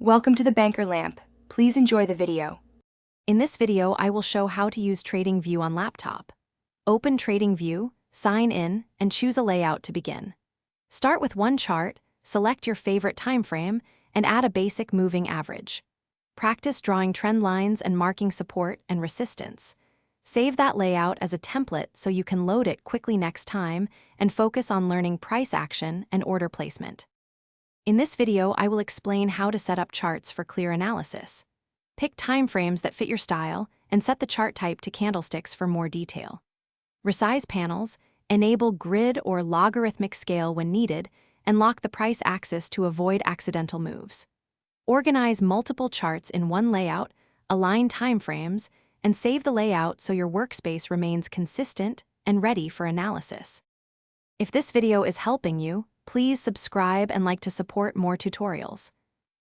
Welcome to the Banker Lamp. Please enjoy the video. In this video, I will show how to use TradingView on laptop. Open TradingView, sign in, and choose a layout to begin. Start with one chart, select your favorite time frame, and add a basic moving average. Practice drawing trend lines and marking support and resistance. Save that layout as a template so you can load it quickly next time and focus on learning price action and order placement. In this video, I will explain how to set up charts for clear analysis. Pick timeframes that fit your style and set the chart type to candlesticks for more detail. Resize panels, enable grid or logarithmic scale when needed, and lock the price axis to avoid accidental moves. Organize multiple charts in one layout, align timeframes, and save the layout so your workspace remains consistent and ready for analysis. If this video is helping you, please subscribe and like to support more tutorials.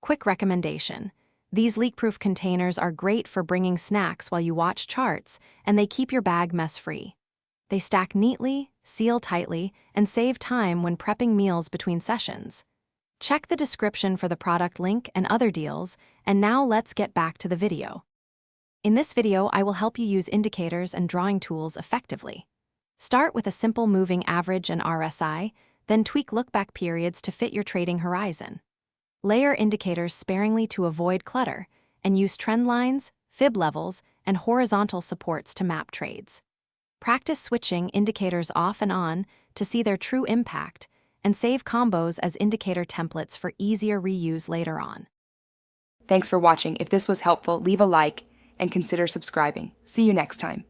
Quick recommendation: these leak-proof containers are great for bringing snacks while you watch charts, and they keep your bag mess-free. They stack neatly, seal tightly, and save time when prepping meals between sessions. Check the description for the product link and other deals, and now let's get back to the video. In this video, I will help you use indicators and drawing tools effectively. Start with a simple moving average and RSI, then tweak look-back periods to fit your trading horizon. Layer indicators sparingly to avoid clutter, and use trend lines, fib levels, and horizontal supports to map trades. Practice switching indicators off and on to see their true impact, and save combos as indicator templates for easier reuse later on. Thanks for watching. If this was helpful, leave a like and consider subscribing. See you next time.